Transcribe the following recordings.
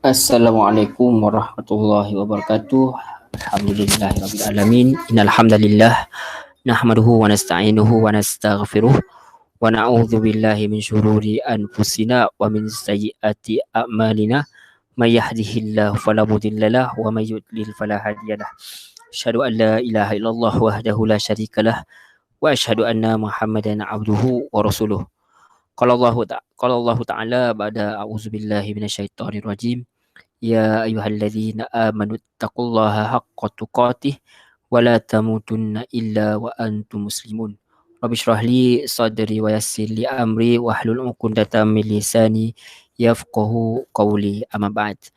Assalamualaikum warahmatullahi wabarakatuh. Alhamdulillahirabbil alamin. Innal hamdalillah nahmaduhu wa nasta'inuhu wa nastaghfiruh wa na'udzu billahi min syururi anfusina wa min sayyiati a'malina. May yahdihillahu fala mudhillalah wa may yudlil fala hadiyalah. Asyhadu an la ilaha illallah wahdahu la syarikalah wa asyhadu anna Muhammadan abduhu wa rasuluh. Qala Allah Ta'ala ba'da a'udzu billahi minasyaitonir rajim. Ya ayyuhalladzina amanu taqullaha haqqa tuqatih wa la tamutunna illa wa antum muslimun. Rabbi shrah li sadri wa yassir li amri wahlul 'uqdatam min lisani yafqahu qawli. Amma ba'd.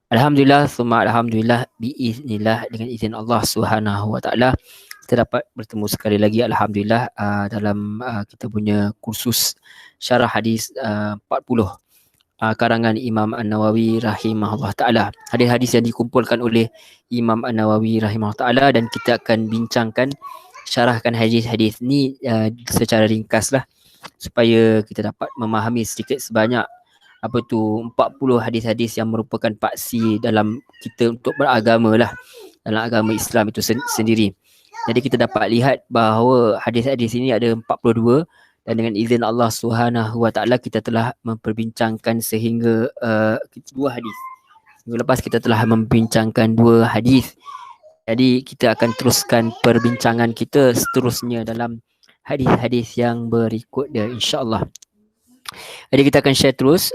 Alhamdulillah summa alhamdulillah biiznillah, dengan izin Allah Subhanahu wa taala kita dapat bertemu sekali lagi alhamdulillah dalam kita punya kursus syarah hadis 40 karangan Imam An-Nawawi rahimahullah ta'ala. Hadis-hadis yang dikumpulkan oleh Imam An-Nawawi rahimahullah ta'ala, dan kita akan bincangkan, syarahkan hadis-hadis ni secara ringkas lah, supaya kita dapat memahami sedikit sebanyak 40 hadis-hadis yang merupakan paksi dalam kita untuk beragama lah, dalam agama Islam itu sendiri. Jadi kita dapat lihat bahawa hadis-hadis ini ada 42, dan dengan izin Allah Subhanahu wa taala kita telah memperbincangkan sehingga 2 hadis. Minggu lepas kita telah membincangkan 2 hadis. Jadi kita akan teruskan perbincangan kita seterusnya dalam hadis-hadis yang berikutnya insya-Allah. Jadi kita akan share terus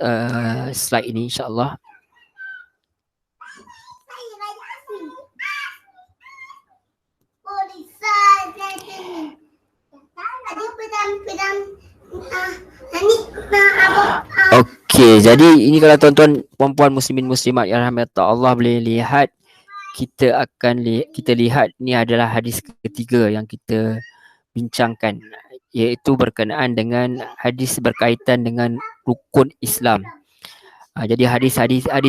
slide ini insya-Allah. Okey, jadi ini kalau tuan-tuan puan-puan muslimin muslimat yang rahmat Allah boleh lihat, kita lihat ni adalah hadis ketiga yang kita bincangkan, iaitu berkenaan dengan hadis berkaitan dengan rukun Islam. Jadi hadis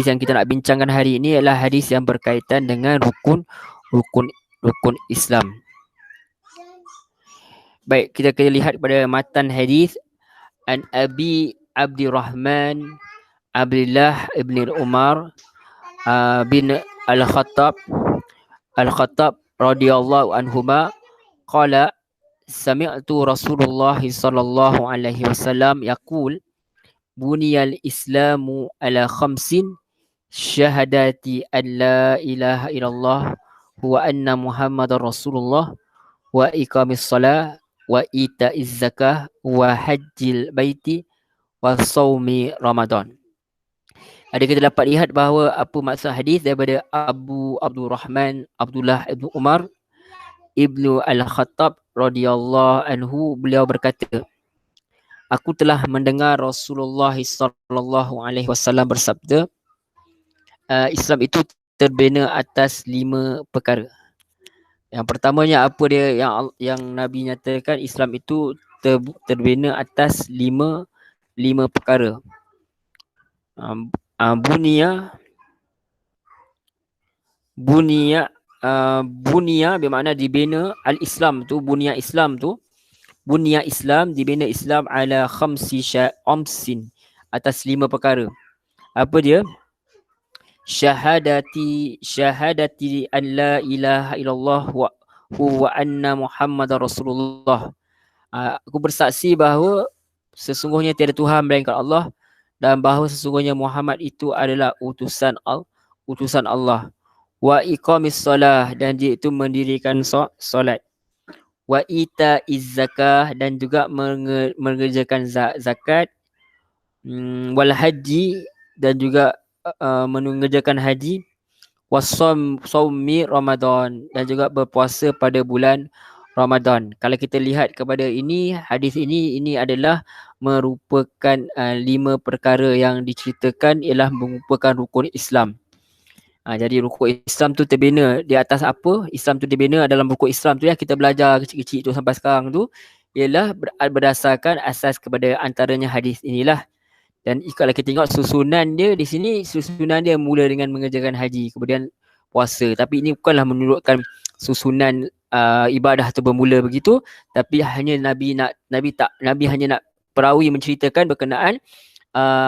yang kita nak bincangkan hari ini adalah hadis yang berkaitan dengan rukun Islam. Baik, kita akan lihat pada matan hadis. An Abi Abdurrahman Abdullah ibn Umar bin Al-Khattab radhiyallahu anhuma qala sami'tu Rasulullah sallallahu alaihi wasallam yaqul buniyal islamu ala khamsin syahadati an la ilaha illallah wa anna muhammadar rasulullah wa iqamis salah wa ita'iz zakah wa hajjil baiti wa saumi Ramadan. Ada kita dapat lihat bahawa apa maksud hadis daripada Abu Abdurrahman Abdullah ibn Umar ibnu Al-Khattab radhiyallahu anhu, beliau berkata, aku telah mendengar Rasulullah sallallahu alaihi wasallam bersabda, Islam itu terbina atas 5 perkara. Yang pertamanya apa dia yang Nabi nyatakan, Islam itu terbina atas 5 perkara. Bunia bermakna dibina, al-Islam tu bunia Islam dibina Islam ala khamsin atas 5 perkara. Apa dia? Syahadati an la ilaha illallah wa anna muhammadar rasulullah. Aku bersaksi bahawa sesungguhnya tiada Tuhan melainkan Allah, dan bahawa sesungguhnya Muhammad itu adalah utusan Allah. Wa iqamis salah, dan dia itu mendirikan solat. Wa ita'iz zakah, dan juga mengerjakan zakat. Wal haji, dan juga mengerjakan haji. Wasaumi Ramadan, dan juga berpuasa pada bulan Ramadan. Kalau kita lihat kepada ini, hadis ini adalah merupakan 5 perkara yang diceritakan ialah merupakan rukun Islam. Jadi rukun Islam tu terbina di atas apa? Islam tu terbina dalam rukun Islam tu yang kita belajar kecil-kecil tu sampai sekarang tu ialah berdasarkan asas kepada antaranya hadis inilah. Dan kalau kita tengok susunan dia di sini, susunan dia mula dengan mengerjakan haji, kemudian puasa. Tapi ini bukanlah menunjukkan susunan ibadah tu bermula begitu, tapi hanya Nabi hanya nak perawi menceritakan berkenaan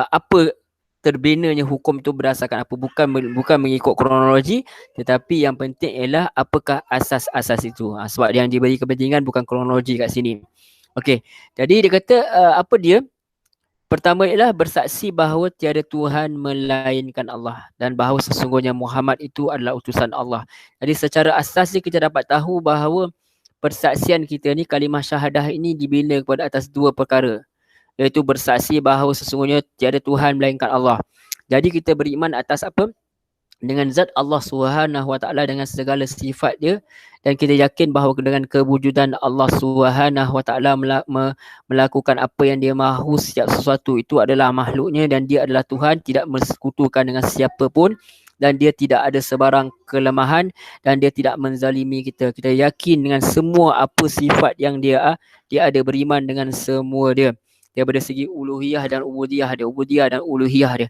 apa terbinanya hukum itu berdasarkan apa, bukan mengikut kronologi, tetapi yang penting ialah apakah asas-asas itu. Sebab yang diberi kepentingan bukan kronologi kat sini. Okey, jadi dia kata apa dia? Pertama ialah bersaksi bahawa tiada Tuhan melainkan Allah dan bahawa sesungguhnya Muhammad itu adalah utusan Allah. Jadi secara asasnya kita dapat tahu bahawa persaksian kita ni, kalimah syahadah ini dibina kepada atas dua perkara, iaitu bersaksi bahawa sesungguhnya tiada Tuhan melainkan Allah. Jadi kita beriman atas apa? Dengan zat Allah Subhanahu Wa Taala, dengan segala sifat dia, dan kita yakin bahawa dengan kewujudan Allah Subhanahu Wa Taala melakukan apa yang dia mahu, setiap sesuatu itu adalah makhluknya dan dia adalah Tuhan, tidak bersekutukan dengan siapa pun, dan dia tidak ada sebarang kelemahan dan dia tidak menzalimi kita. Kita yakin dengan semua apa sifat yang dia ada, beriman dengan semua dia, daripada segi uluhiyah dan ubudiyah dia, ubudiyah dan uluhiyah dia,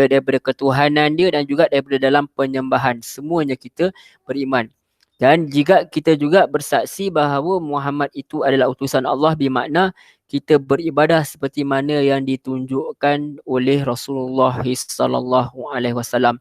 daripada ketuhanan dia dan juga daripada dalam penyembahan, semuanya kita beriman. Dan jika kita juga bersaksi bahawa Muhammad itu adalah utusan Allah, bermakna kita beribadah seperti mana yang ditunjukkan oleh Rasulullah sallallahu alaihi wasallam.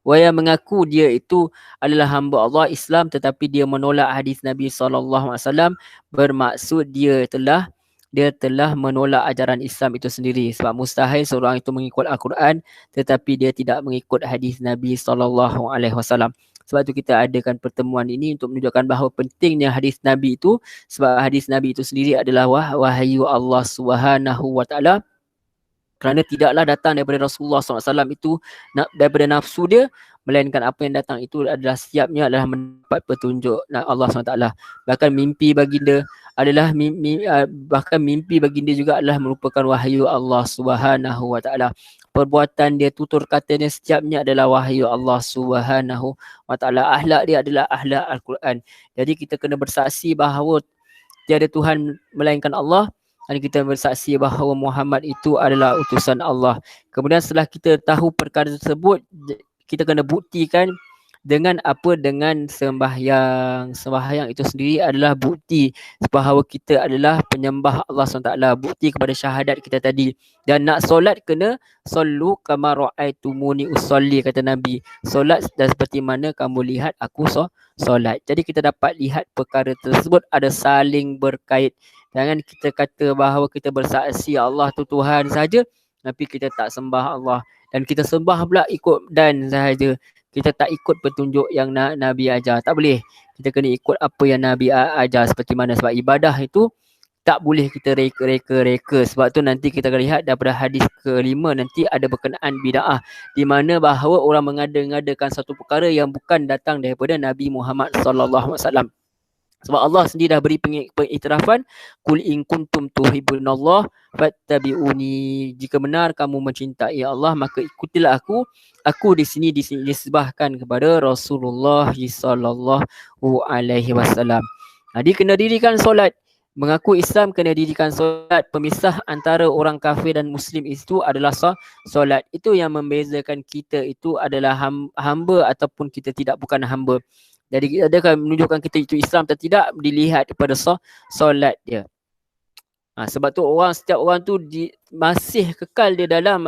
Yang mengaku dia itu adalah hamba Allah Islam, tetapi dia menolak hadis Nabi sallallahu alaihi wasallam, bermaksud dia telah menolak ajaran Islam itu sendiri. Sebab mustahil seorang itu mengikut Al-Quran tetapi dia tidak mengikut hadis Nabi sallallahu alaihi wasallam. Sebab itu kita adakan pertemuan ini untuk menunjukkan bahawa pentingnya hadis Nabi itu, sebab hadis Nabi itu sendiri adalah wahyu Allah Subhanahu Wa Taala, kerana tidaklah datang daripada Rasulullah SAW itu daripada nafsu dia, melainkan apa yang datang itu adalah siapnya adalah mendapat petunjuk Allah SWT. Bahkan mimpi baginda adalah bahkan mimpi baginda juga adalah merupakan wahyu Allah Subhanahu Wa Taala. Perbuatan dia, tutur katanya, setiapnya adalah wahyu Allah Subhanahu Wa Taala. Akhlak dia adalah akhlak Al-Quran. Jadi kita kena bersaksi bahawa tiada Tuhan melainkan Allah, dan kita bersaksi bahawa Muhammad itu adalah utusan Allah. Kemudian setelah kita tahu perkara tersebut, kita kena buktikan dengan apa? Dengan sembahyang. Sembahyang itu sendiri adalah bukti bahawa kita adalah penyembah Allah SWT, bukti kepada syahadat kita tadi. Dan nak solat kena sallu kama ra'aitumuni usolli, kata Nabi. Solat dan seperti mana kamu lihat aku solat. Jadi kita dapat lihat perkara tersebut ada saling berkait. Jangan kita kata bahawa kita bersaksi Allah tu Tuhan saja, tapi kita tak sembah Allah, dan kita sembah pula ikut dan sahaja. Kita tak ikut petunjuk yang Nabi ajar. Tak boleh. Kita kena ikut apa yang Nabi ajar seperti mana. Sebab ibadah itu tak boleh kita reka. Sebab tu nanti kita akan lihat daripada hadis ke-5 nanti ada berkenaan bid'ah, di mana bahawa orang mengada-ngadakan satu perkara yang bukan datang daripada Nabi Muhammad sallallahu alaihi wasallam. Sebab Allah sendiri dah beri pengiktirafan, kul in kuntum tuhibbunallah fattabi'uni, jika benar kamu mencintai Allah maka ikutilah aku. Aku di sini disebahkan kepada Rasulullah sallallahu alaihi wasallam. Jadi kena dirikan solat. Mengaku Islam kena dirikan solat. Pemisah antara orang kafir dan Muslim itu adalah solat. Itu yang membezakan kita itu adalah hamba ataupun kita bukan hamba. Jadi adakah menunjukkan kita itu Islam atau tidak, dilihat daripada solat dia. Sebab tu setiap orang tu masih kekal di dalam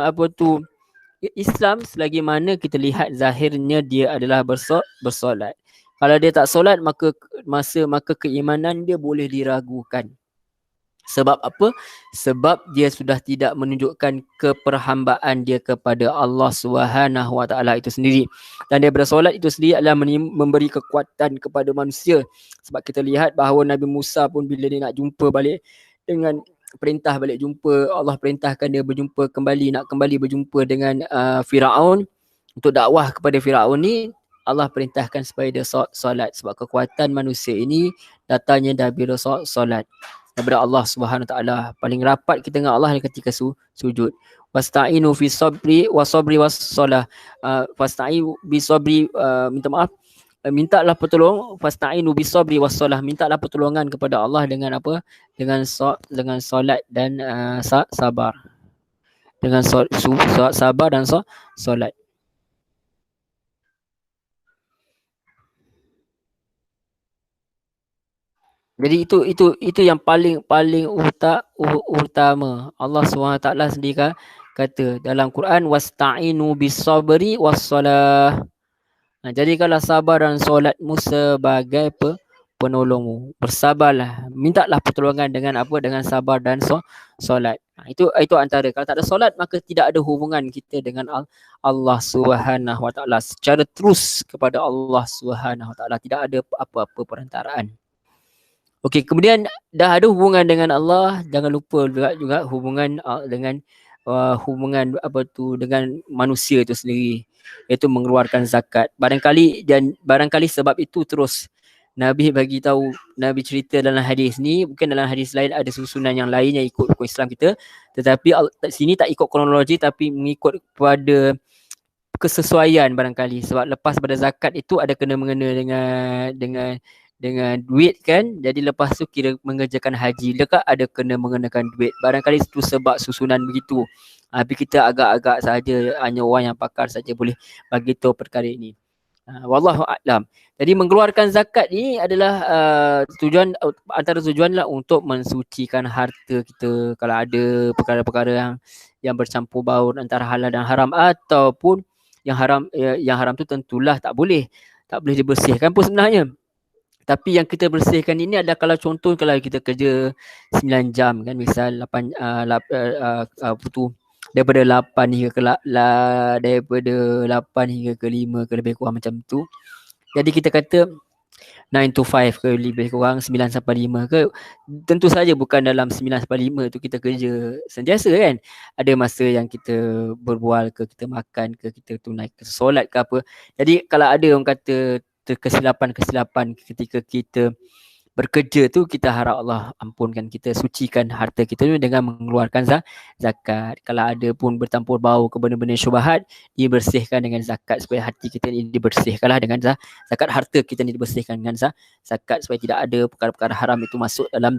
Islam selagi mana kita lihat zahirnya dia adalah bersolat. Kalau dia tak solat maka keimanan dia boleh diragukan. Sebab apa? Sebab dia sudah tidak menunjukkan keperhambaan dia kepada Allah Subhanahu Wa Taala itu sendiri. Dan daripada solat itu sendiri adalah memberi kekuatan kepada manusia. Sebab kita lihat bahawa Nabi Musa pun bila dia nak jumpa balik dengan perintah balik jumpa, Allah perintahkan dia nak kembali berjumpa dengan Firaun untuk dakwah kepada Firaun ni. Allah perintahkan supaya dia solat, sebab kekuatan manusia ini datangnya daripada solat, daripada Allah Subhanahu Taala. Paling rapat kita dengan Allah ketika sujud. Wasta'inu fi sabri was-salah. Fasta'inu bi sabri, mintalah pertolong, fasta'inu bi sabri was-salah, mintalah pertolongan kepada Allah dengan apa? Dengan solat dan sabar. Dengan sabar dan solat. Jadi itu yang paling utama. Allah SWT sendiri kata dalam Quran, wasta'inu bis-sabri was-salah. Jadikanlah sabar dan solatmu sebagai penolongmu. Bersabarlah. Mintalah pertolongan dengan apa? Dengan sabar dan solat. Itu antara. Kalau tak ada solat, maka tidak ada hubungan kita dengan Allah Subhanahu Wa Taala secara terus kepada Allah Subhanahu Wa Taala. Tidak ada apa-apa perantaraan. Okey, kemudian dah ada hubungan dengan Allah, jangan lupa juga hubungan dengan hubungan apa tu dengan manusia itu sendiri, iaitu mengeluarkan zakat. Barangkali sebab itu terus Nabi bagi tahu, Nabi cerita dalam hadis ni, bukan dalam hadis lain ada susunan yang lain yang ikut hukum Islam kita, tetapi sini tak ikut kronologi tapi mengikut pada kesesuaian barangkali, sebab lepas pada zakat itu ada kena mengena dengan duit kan, jadi lepas tu kira mengerjakan haji dekat ada kena mengenakan duit, barangkali itu sebab susunan begitu. Tapi kita agak-agak saja, hanya orang yang pakar saja boleh bagi tahu perkara ini. Wallahu a'lam. Jadi mengeluarkan zakat ni adalah antara tujuan lah untuk mensucikan harta kita kalau ada perkara-perkara yang bercampur baur antara halal dan haram, ataupun yang haram tu tentulah tak boleh dibersihkan pun sebenarnya. Tapi yang kita bersihkan ini adalah kalau contoh kalau kita kerja 9 jam kan, misal 8 daripada 8 hingga ke daripada 8 hingga ke 5 ke lebih kurang macam tu. Jadi kita kata 9 to 5 ke lebih kurang 9 sampai 5 ke, tentu saja bukan dalam 9 sampai 5 tu kita kerja sentiasa kan. Ada masa yang kita berbual ke, kita makan ke, kita tunai ke solat ke apa. Jadi kalau ada orang kata kesilapan ketika kita bekerja tu, kita harap Allah ampunkan kita, sucikan harta kita tu dengan mengeluarkan zakat. Kalau ada pun bertampur bau ke benda-benda syubhat, dibersihkan dengan zakat supaya hati kita ni dibersihkanlah dengan zakat, harta kita ni dibersihkan dengan zakat supaya tidak ada perkara-perkara haram itu masuk dalam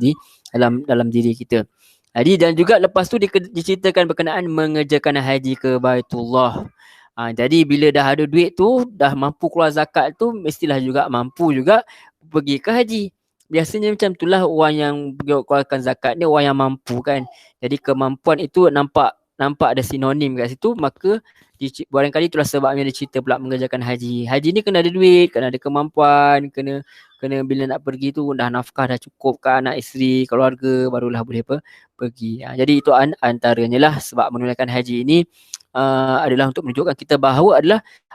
diri kita. Jadi dan juga lepas tu diceritakan berkenaan mengerjakan haji ke Baitullah. Jadi bila dah ada duit tu, dah mampu keluar zakat tu, mestilah juga mampu juga pergi ke haji. Biasanya macam itulah orang yang keluarkan zakat ni orang yang mampu kan. Jadi kemampuan itu nampak ada sinonim kat situ, maka barangkali itulah sebabnya dia cerita pula mengerjakan haji. Haji ni kena ada duit, kena ada kemampuan, kena bila nak pergi tu dah nafkah dah cukup ke anak isteri, keluarga, barulah boleh pergi. Jadi itu antaranya lah sebab menunaikan haji ini adalah untuk menunjukkan kita bahawa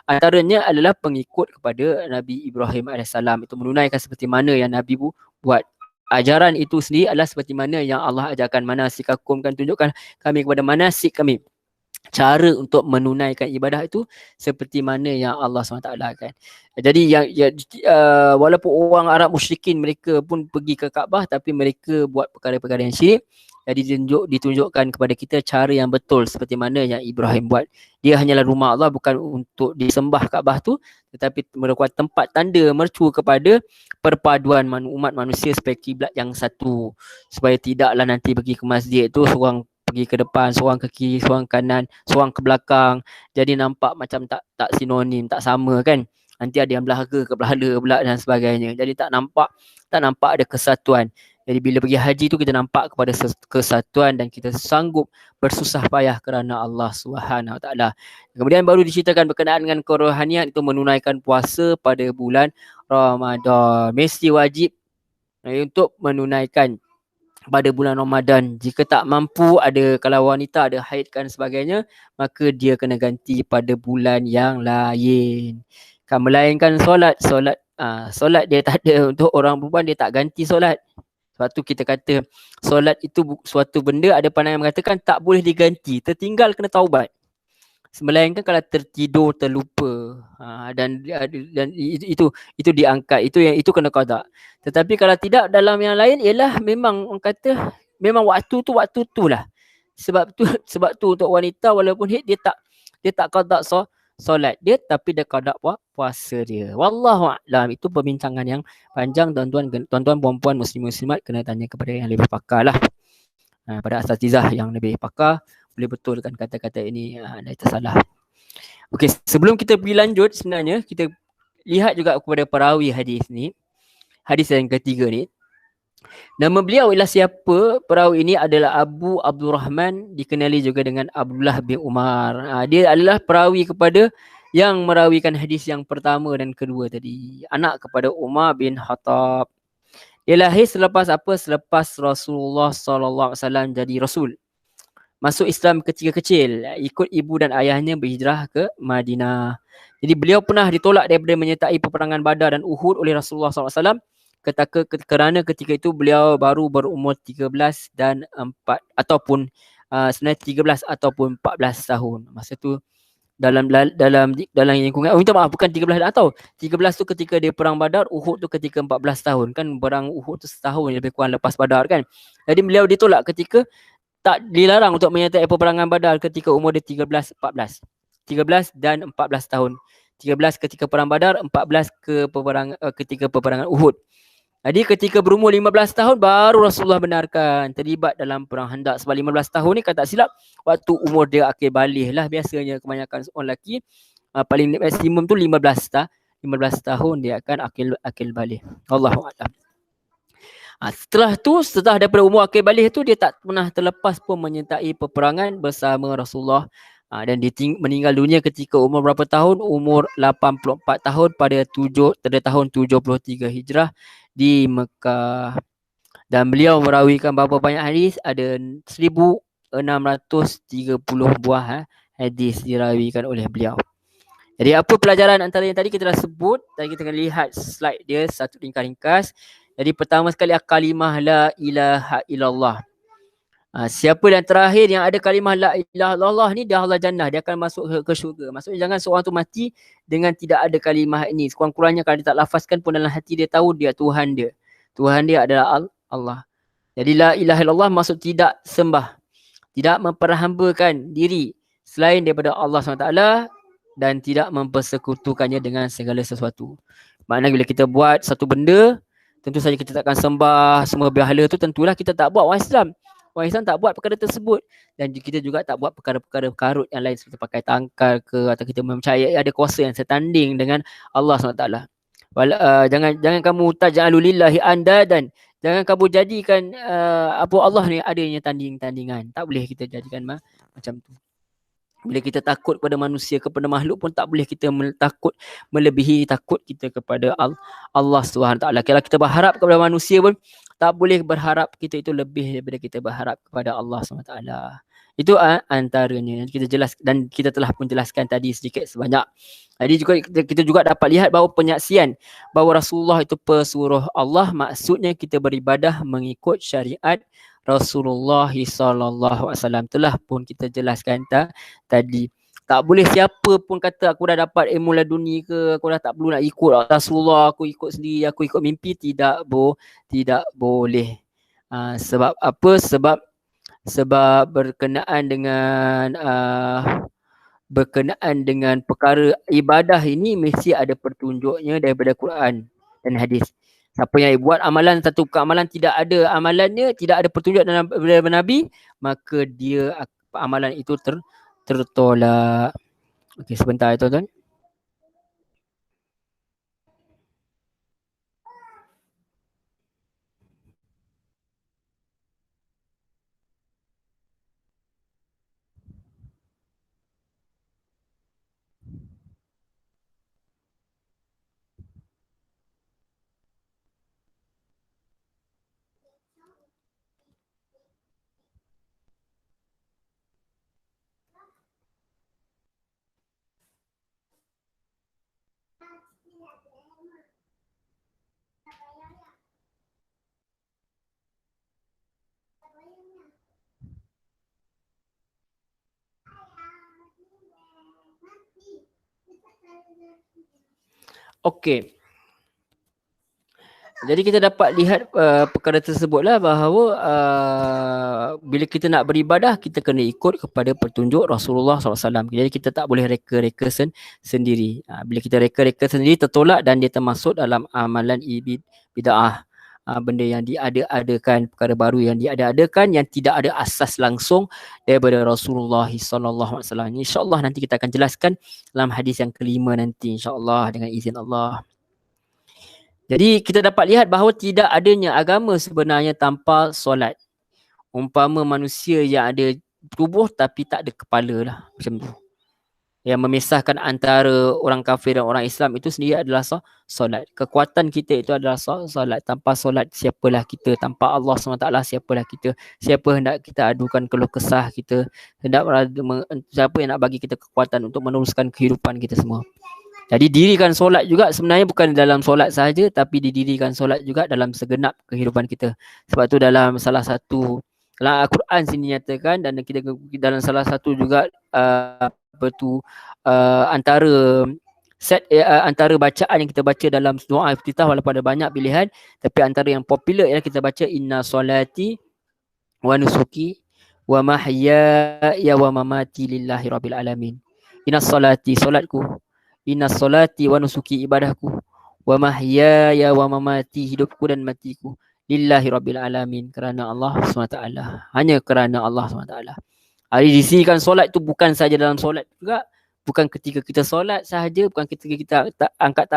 antaranya adalah pengikut kepada Nabi Ibrahim AS. Itu menunaikan seperti mana yang Nabi buat. Ajaran itu sendiri adalah seperti mana yang Allah ajarkan, manasikakum, kan tunjukkan kami kepada manasik kami, cara untuk menunaikan ibadah itu seperti mana yang Allah SWT kan. Jadi walaupun orang Arab musyrikin mereka pun pergi ke Kaabah, tapi mereka buat perkara-perkara yang syirik. Jadi ditunjukkan kepada kita cara yang betul seperti mana yang Ibrahim buat. Dia hanyalah rumah Allah, bukan untuk disembah Kaabah tu, tetapi merupakan tempat tanda mercu kepada perpaduan umat manusia sebagai kiblat yang satu, supaya tidaklah nanti pergi ke masjid tu seorang pergi ke depan, seorang ke kiri, seorang kanan, seorang ke belakang. Jadi nampak macam tak sinonim, tak sama kan. Nanti ada yang belaka ke belala pula dan sebagainya. Jadi tak nampak ada kesatuan. Jadi bila pergi haji tu kita nampak kepada kesatuan dan kita sanggup bersusah payah kerana Allah Subhanahu Wa Taala. Kemudian baru diceritakan berkenaan dengan kerohanian itu menunaikan puasa pada bulan Ramadan. Mesti wajib untuk menunaikan pada bulan Ramadan. Jika tak mampu, kalau wanita ada haid dan sebagainya, maka dia kena ganti pada bulan yang lain. Kan melainkan solat dia tak ada, untuk orang perempuan dia tak ganti solat. Sebab tu kita kata solat itu suatu benda, ada pandangan mengatakan tak boleh diganti, tertinggal kena taubat. Melainkan kalau tertidur, terlupa, dan itu diangkat, itu kena qada. Tetapi kalau tidak, dalam yang lain ialah memang orang kata memang waktu tu lah. Sebab tu untuk wanita walaupun dia tak qada solat dia, tapi dia qada puasa dia. Wallahu a'lam. Itu perbincangan yang panjang, tuan-tuan puan-puan muslimat kena tanya kepada yang lebih pakar lah. Pada asatizah yang lebih pakar boleh betulkan kata-kata ini, dah tersalah. Okey, sebelum kita pergi lanjut, sebenarnya kita lihat juga kepada perawi hadis ni, hadis yang ketiga ni. Nama beliau ialah siapa? Perawi ini adalah Abu Abdurrahman, dikenali juga dengan Abdullah bin Umar. Dia adalah perawi kepada yang merawikan hadis yang pertama dan kedua tadi. Anak kepada Umar bin Khattab. Dia lahir selepas apa? Selepas Rasulullah SAW jadi Rasul. Masuk Islam ketika kecil. Ikut ibu dan ayahnya berhijrah ke Madinah. Jadi beliau pernah ditolak daripada menyertai peperangan Badar dan Uhud oleh Rasulullah SAW kerana ketika itu beliau baru berumur 13 dan 4 ataupun sebenarnya 13 ataupun 14 tahun. Masa tu dalam lingkungan minta maaf, bukan 13 atau 13 tu ketika dia perang Badar, Uhud tu ketika 14 tahun kan, perang Uhud tu setahun lebih kurang lepas Badar kan. Jadi beliau ditolak ketika tak dilarang untuk menyertai peperangan Badar ketika umur dia 13 14. 13 dan 14 tahun. 13 ketika perang Badar, 14 ketika peperangan Uhud. Jadi ketika berumur 15 tahun baru Rasulullah benarkan terlibat dalam perang Khandaq. Sebab 15 tahun ni kata silap waktu umur dia akil baligh lah, biasanya kebanyakan orang lelaki paling maksimum tu 15 tahun dia akan akil baligh. Wallahu a'lam. Setelah daripada umur akil baligh tu dia tak pernah terlepas pun menyertai peperangan bersama Rasulullah. Dan dia meninggal dunia ketika umur berapa tahun? Umur 84 tahun pada tahun 73 Hijrah di Mekah. Dan beliau merawikan berapa banyak hadis? Ada 1630 buah hadis dirawikan oleh beliau. Jadi apa pelajaran antara yang tadi kita dah sebut? Tadi kita akan lihat slide dia satu ringkas-ringkas. Jadi pertama sekali kalimah la ilaha illallah. Siapa dan terakhir yang ada kalimah la ilaha illallah ni dah Allah jannah, dia akan masuk ke syurga. Maksudnya jangan seorang tu mati dengan tidak ada kalimah ini. Sekurang-kurangnya kalau dia tak lafazkan pun dalam hati dia tahu dia Tuhan dia. Tuhan dia adalah Allah. Jadi la ilaha illallah maksud tidak sembah, tidak memperhambakan diri selain daripada Allah SWT dan tidak mempersekutukannya dengan segala sesuatu. Maknanya bila kita buat satu benda, tentu saja kita takkan sembah semua berhala tu, tentulah kita tak buat. Orang Islam tak buat perkara tersebut, dan kita juga tak buat perkara-perkara karut yang lain seperti pakai tangkal ke, atau kita mempercayai ada kuasa yang setanding dengan Allah SWT. Jangan kamu taj'alu lillahi andadan, jangan kamu jadikan apa Allah ni adanya tandingan. Tak boleh kita jadikan macam tu. Bila kita takut kepada manusia, kepada makhluk pun tak boleh kita takut melebihi takut kita kepada Allah SWT. Kalau kita berharap kepada manusia pun tak boleh berharap kita itu lebih daripada kita berharap kepada Allah SWT. Itu antaranya kita jelas, dan kita telah pun jelaskan tadi sedikit sebanyak. Jadi juga kita juga dapat lihat bahawa penyaksian bahawa Rasulullah itu pesuruh Allah, maksudnya kita beribadah mengikut syariat Rasulullah SAW. Telah pun kita jelaskan tadi. Tak boleh siapa pun kata aku dah dapat ilmu laduni ke, aku dah tak perlu nak ikut Rasulullah, aku ikut sendiri, aku ikut mimpi. Tidak boleh. Sebab apa? Sebab berkenaan dengan perkara ibadah ini mesti ada petunjuknya daripada Quran dan hadis. Siapa yang buat amalan, satu amalan tidak ada amalannya, tidak ada petunjuk daripada Nabi, maka dia amalan itu tertolak. Okey, sebentar tuan-tuan. Okey. Jadi kita dapat lihat perkara tersebutlah bahawa bila kita nak beribadah, kita kena ikut kepada petunjuk Rasulullah SAW. Jadi kita tak boleh reka-reka sendiri. Bila kita reka-reka sendiri, tertolak dan dia termasuk dalam amalan bid'ah. Benda yang diada-adakan, perkara baru yang diada-adakan yang tidak ada asas langsung daripada Rasulullah SAW. InsyaAllah nanti kita akan jelaskan dalam hadis yang kelima nanti, insyaAllah, dengan izin Allah. Jadi kita dapat lihat bahawa tidak adanya agama sebenarnya tanpa solat. Umpama manusia yang ada tubuh tapi tak ada kepala lah, macam tu. Yang memisahkan antara orang kafir dan orang Islam itu sendiri adalah solat. Kekuatan kita itu adalah solat. Tanpa solat siapalah kita, tanpa Allah SWT siapalah kita. Siapa hendak kita adukan keluh kesah kita, siapa yang nak bagi kita kekuatan untuk meneruskan kehidupan kita semua. Jadi dirikan solat juga sebenarnya bukan dalam solat sahaja, tapi didirikan solat juga dalam segenap kehidupan kita. Sebab tu dalam salah satu dalam Al-Quran sini nyatakan, dan kita dalam salah satu juga antara antara bacaan yang kita baca dalam doa iftitah, walaupun ada banyak pilihan, tapi antara yang popular ialah kita baca inna solati wa nusuki wa mahyaya wa mamati lillahi rabbil alamin. Inna solati, solatku, inna solati wa nusuki, ibadahku, wa mahyaya wa mamati, hidupku dan matiku, lillahi rabbil alamin, kerana Allah SWT, hanya kerana Allah SWT. Hari di sini kan solat tu bukan saja dalam solat juga, bukan ketika kita solat sahaja, bukan ketika kita angkat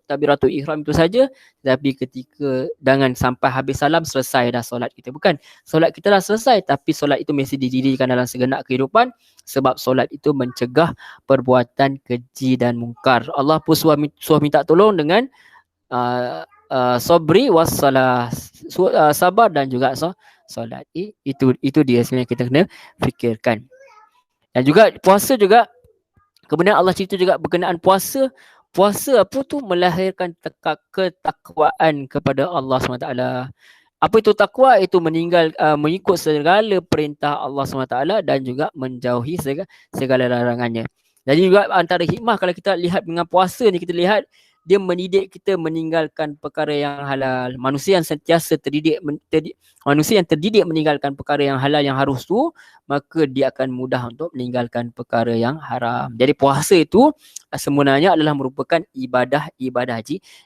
takbiratul ihram itu saja, tapi ketika dengan sampai habis salam selesai dah solat kita. Bukan solat kita dah selesai, tapi solat itu mesti didirikan dalam segenap kehidupan, sebab solat itu mencegah perbuatan keji dan mungkar. Allah pun suruh minta tolong dengan sabri wassalah, sabar dan juga solat. Itu dia sebenarnya kita kena fikirkan. Dan juga puasa juga, kemudian Allah cerita juga berkenaan puasa. Puasa apa tu? Melahirkan ketakwaan kepada Allah SWT. Apa itu takwa? Itu mengikut segala perintah Allah SWT dan juga menjauhi segala larangannya. Jadi juga antara hikmah kalau kita lihat dengan puasa ni, kita lihat dia mendidik kita meninggalkan perkara yang halal. Manusia yang sentiasa manusia yang terdidik meninggalkan perkara yang halal yang harus tu, maka dia akan mudah untuk meninggalkan perkara yang haram. Jadi puasa itu sebenarnya adalah merupakan ibadah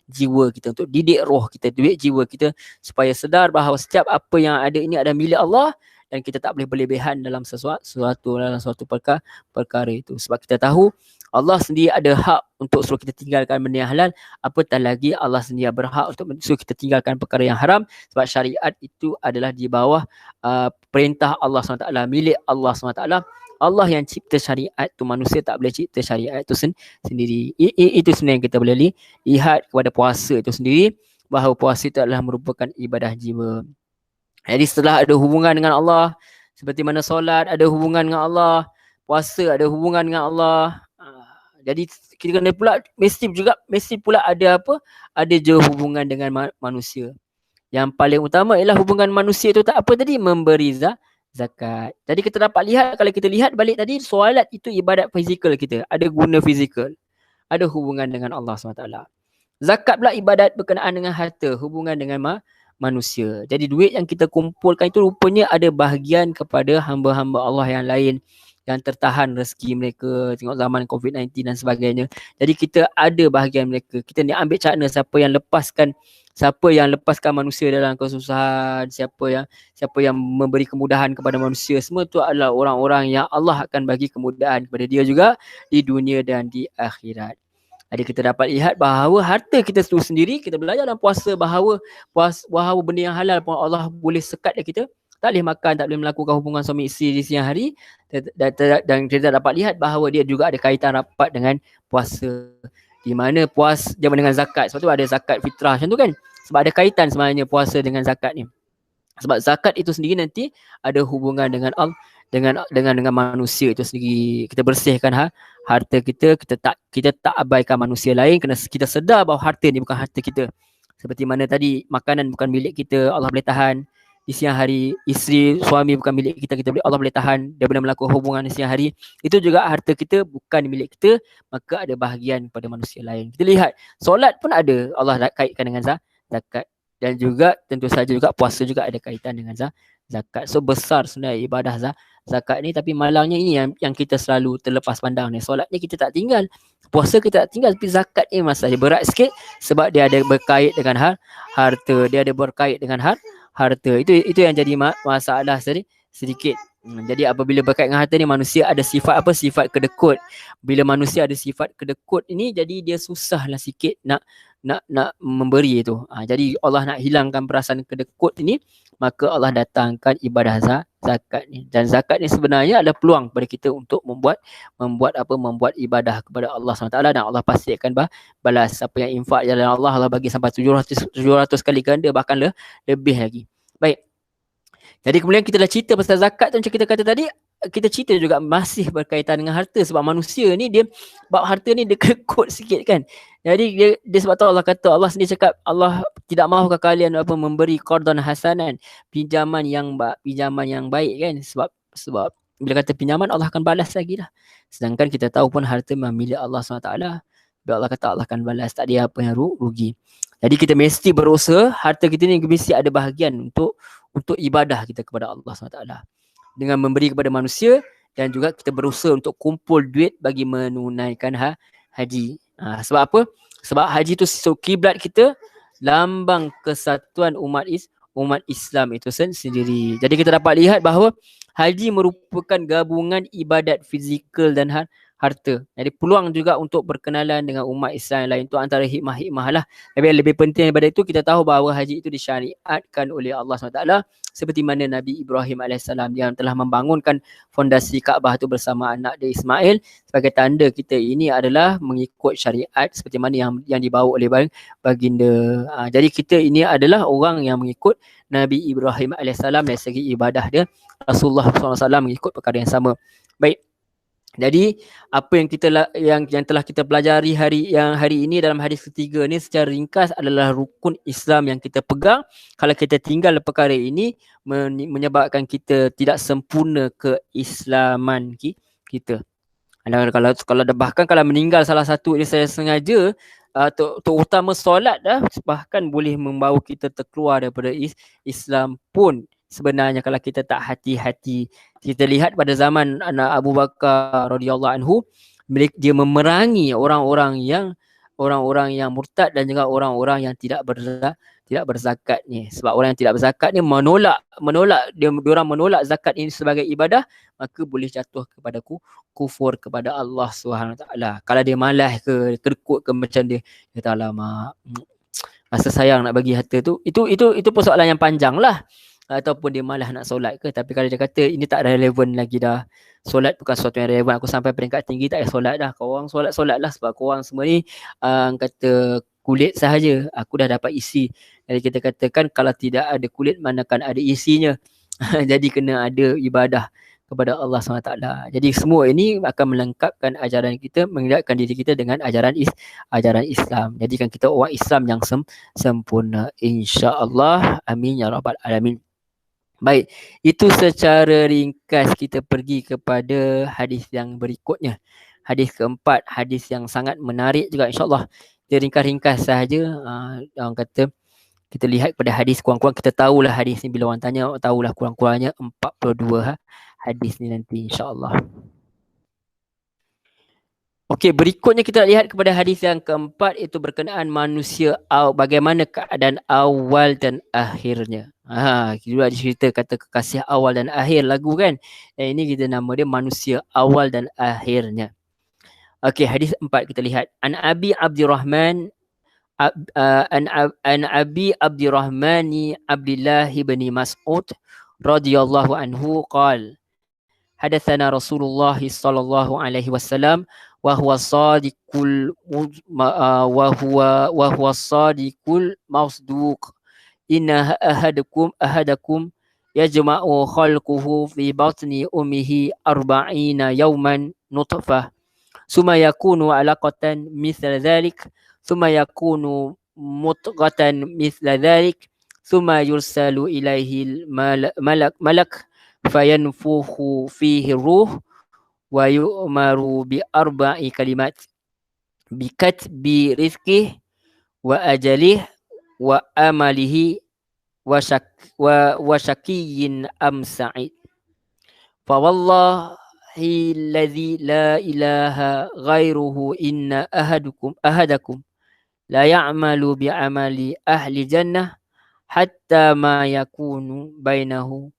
jiwa kita, untuk didik roh kita, didik jiwa kita supaya sedar bahawa setiap apa yang ada ini adalah milik Allah, dan kita tak boleh berlebihan dalam suatu perkara itu. Sebab kita tahu Allah sendiri ada hak untuk suruh kita tinggalkan benda yang halal, apatah lagi Allah sendiri berhak untuk suruh kita tinggalkan perkara yang haram, sebab syariat itu adalah di bawah perintah Allah SWT, milik Allah SWT. Allah yang cipta syariat tu, manusia tak boleh cipta syariat itu sendiri. Itu sebenarnya kita boleh lihat kepada puasa itu sendiri, bahawa puasa itu adalah merupakan ibadah jiwa. Jadi setelah ada hubungan dengan Allah, seperti mana solat ada hubungan dengan Allah, puasa ada hubungan dengan Allah. Jadi kita kena pula mesti pula ada apa? Ada je hubungan dengan manusia. Yang paling utama ialah hubungan manusia itu tak apa tadi? Memberi zakat. Jadi kita dapat lihat, kalau kita lihat balik tadi, solat itu ibadat fizikal kita, ada guna fizikal, ada hubungan dengan Allah SWT. Zakat pula ibadat berkenaan dengan harta, hubungan dengan manusia. Jadi duit yang kita kumpulkan itu rupanya ada bahagian kepada hamba-hamba Allah yang lain yang tertahan rezeki mereka, tengok zaman COVID-19 dan sebagainya. Jadi kita ada bahagian mereka. Kita ni ambil cara siapa yang lepaskan manusia dalam kesusahan, siapa yang memberi kemudahan kepada manusia, semua tu adalah orang-orang yang Allah akan bagi kemudahan kepada dia juga di dunia dan di akhirat. Jadi kita dapat lihat bahawa harta kita itu sendiri, kita belajar dalam puasa bahawa benda yang halal pun Allah boleh sekat dari kita. Tak boleh makan, tak boleh melakukan hubungan suami isteri di siang hari, dan kita dapat lihat bahawa dia juga ada kaitan rapat dengan puasa, di mana dia dengan zakat. Sebab tu ada zakat fitrah macam tu kan, sebab ada kaitan sebenarnya puasa dengan zakat ni. Sebab zakat itu sendiri nanti ada hubungan dengan dengan manusia itu sendiri. Kita bersihkan harta kita tak abaikan manusia lain, kena kita sedar bahawa harta ni bukan harta kita. Seperti mana tadi, makanan bukan milik kita, Allah boleh tahan. Di siang hari, isteri, suami bukan milik kita, Allah boleh tahan daripada melakukan hubungan di siang hari. Itu juga harta kita bukan milik kita, maka ada bahagian pada manusia lain. Kita lihat, solat pun ada, Allah kaitkan dengan zakat. Dan juga tentu saja juga puasa juga ada kaitan dengan zakat. So besar sebenarnya ibadah zakat ni, tapi malangnya ini yang kita selalu terlepas pandang ni. Solat ni kita tak tinggal, puasa kita tak tinggal, tapi zakat ni masalah berat sikit, sebab dia ada berkait dengan harta, dia ada berkait dengan harta. Itu yang jadi masalah sedikit. Jadi apabila berkait dengan harta ni, manusia ada sifat apa? Sifat kedekut. Bila manusia ada sifat kedekut ini, jadi dia susahlah sikit nak nak memberi itu. Jadi Allah nak hilangkan perasaan kedekut ini, maka Allah datangkan ibadah zakat ni. Dan zakat ni sebenarnya ada peluang pada kita untuk membuat ibadah kepada Allah SWT, dan Allah pastikan balas. Siapa yang infak jalan Allah, Allah bagi sampai 700 kali ganda, bahkan lebih lagi. Baik. Jadi kemudian kita dah cerita pasal zakat tu, macam kita kata tadi, kita cerita juga masih berkaitan dengan harta, sebab manusia ni dia bab harta ni dia kekut sikit kan. Jadi dia sebab tu Allah kata, Allah sendiri cakap, Allah tidak mahukah kalian memberi qardan hasanan, pinjaman yang baik kan. Sebab bila kata pinjaman, Allah akan balas lagi lah. Sedangkan kita tahu pun harta memang milik Allah SWT. Bila Allah kata Allah akan balas, tak ada apa yang rugi. Jadi kita mesti berusaha harta kita ni mesti ada bahagian untuk ibadah kita kepada Allah SWT, dengan memberi kepada manusia, dan juga kita berusaha untuk kumpul duit bagi menunaikan haji. Sebab apa? Sebab haji tu kiblat kita, lambang kesatuan umat Islam itu sendiri. Jadi kita dapat lihat bahawa haji merupakan gabungan ibadat fizikal dan harta. Jadi peluang juga untuk berkenalan dengan umat Islam yang lain. Itu antara hikmah-hikmah lah. Tapi yang lebih penting daripada itu, kita tahu bahawa haji itu disyariatkan oleh Allah SWT, seperti mana Nabi Ibrahim AS yang telah membangunkan fondasi Kaabah itu bersama anak dia Ismail, sebagai tanda kita ini adalah mengikut syariat seperti mana yang dibawa oleh baginda. Jadi kita ini adalah orang yang mengikut Nabi Ibrahim AS dari segi ibadah dia. Rasulullah SAW mengikut perkara yang sama. Baik. Jadi apa yang telah kita pelajari hari ini dalam hadis ketiga ni secara ringkas adalah rukun Islam yang kita pegang. Kalau kita tinggal perkara ini, menyebabkan kita tidak sempurna keislaman kita. Bahkan kalau meninggal salah satu ini saya sengaja, terutama solat bahkan boleh membawa kita terkeluar daripada Islam pun. Sebenarnya kalau kita tak hati-hati. Kita lihat pada zaman Abu Bakar radhiyallahu anhu, dia memerangi orang-orang yang murtad dan juga orang-orang yang tidak berzakat ni. Sebab orang yang tidak berzakat ni menolak diorang menolak zakat ini sebagai ibadah, maka boleh jatuh kepada kufur kepada Allah SWT. Kalau dia malas ke, kedekut ke, macam dia kata, alamak, rasa sayang nak bagi harta tu, itu persoalan yang panjang lah. Ataupun dia malas nak solat ke. Tapi kalau dia kata ini tak relevan lagi dah, solat bukan sesuatu yang relevan, aku sampai peringkat tinggi tak payah solat dah, korang solat lah, sebab korang semua ni kata kulit sahaja, aku dah dapat isi. Jadi kita katakan kalau tidak ada kulit, manakan ada isinya. Jadi kena ada ibadah kepada Allah SWT. Jadi semua ini akan melengkapkan ajaran kita, mengingatkan diri kita dengan ajaran Islam. Jadikan kita orang Islam yang sempurna, insya-Allah. Amin ya rabbal alamin. Baik, itu secara ringkas. Kita pergi kepada hadis yang berikutnya. Hadis keempat, hadis yang sangat menarik juga, insya-Allah. Dia ringkas-ringkas sahaja. Orang kata kita lihat pada hadis, kurang-kurang kita tahulah hadis ni, bila orang tanya tahulah kurang-kurangnya 42 hadis ni nanti, insya-Allah. Okey, berikutnya kita lihat kepada hadis yang keempat, iaitu berkenaan manusia, bagaimana keadaan awal dan akhirnya. Kita cerita kata kekasih awal dan akhir lagu kan. Dan ini kita nama dia manusia awal dan akhirnya. Okey, hadis 4 kita lihat. An Abi Abdurrahman an Abi Abdurrahmani Abdullah bin Mas'ud radhiyallahu anhu qala hadatsana Rasulullah sallallahu alaihi wasallam wa huwa sadiqul masduq inna ahadakum yajma'u khalquhu fi batni ummihi 40 yawman nutfah summa yakunu 'alaqatan mithla dhalik summa yakunu mudghatan mithla dhalik summa yursalu ilaihi malak fayanfukhu fihi ruh wa yu'maru bi arba'i kalimat bi katbi rizqih wa ajalih wa amalihi wa syakiyyin am sa'id. Fa wallahi alladhi la ilaha ghairuhu inna ahadakum la ya'malu bi amali ahli jannah hatta ma yakunu bainahu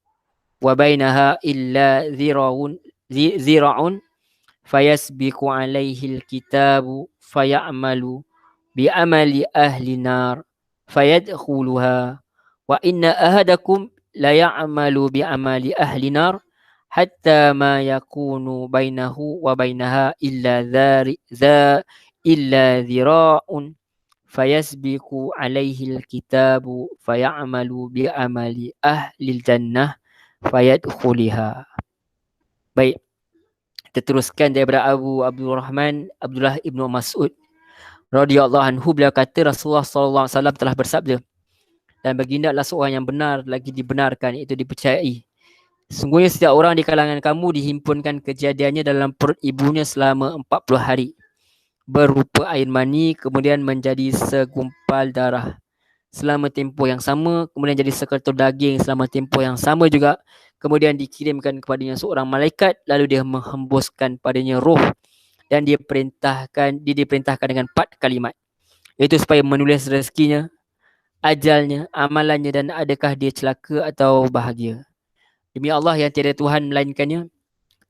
wa bainaha illa zira'un fayasbiqu alaihi alkitabu fayamalu bi'amali ahli nar fayadkhuluha wa inna ahadakum la ya'malu bi'amali ahli nar hatta ma yakunu bainahu wa bainaha illa dhira'un fayasbiqu alaihi alkitabu fayamalu bi'amali ahli jannah fayadkhuliha. Baik, kita teruskan daripada Abdurrahman Abdullah ibnu Mas'ud radhiyallahu anhu. Beliau kata Rasulullah sallallahu alaihi wasallam telah bersabda, dan baginda adalah seorang yang benar lagi dibenarkan, iaitu dipercayai. Sungguhnya setiap orang di kalangan kamu dihimpunkan kejadiannya dalam perut ibunya selama 40 hari berupa air mani, kemudian menjadi segumpal darah selama tempoh yang sama, kemudian jadi seketul daging selama tempoh yang sama juga, kemudian dikirimkan kepadanya seorang malaikat, lalu dia menghembuskan padanya roh, dan dia diperintahkan dengan 4 kalimat, iaitu supaya menulis rezekinya, ajalnya, amalannya, dan adakah dia celaka atau bahagia. Demi Allah yang tiada Tuhan melainkannya,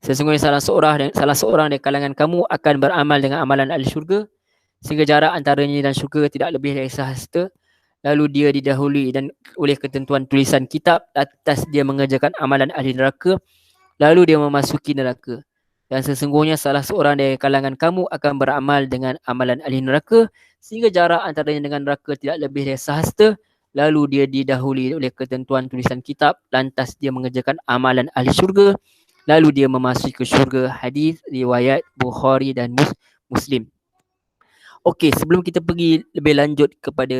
sesungguhnya salah seorang dari kalangan kamu akan beramal dengan amalan ahli syurga sehingga jarak antaranya dan syurga tidak lebih dari sehasta. Lalu dia didahului dan oleh ketentuan tulisan kitab, atas dia mengerjakan amalan ahli neraka, lalu dia memasuki neraka. Dan sesungguhnya salah seorang dari kalangan kamu akan beramal dengan amalan ahli neraka sehingga jarak antaranya dengan neraka tidak lebih dari sehasta. Lalu dia didahului oleh ketentuan tulisan kitab, lantas dia mengerjakan amalan ahli syurga, lalu dia memasuki ke syurga. Hadis riwayat Bukhari dan Muslim. Okey, sebelum kita pergi lebih lanjut kepada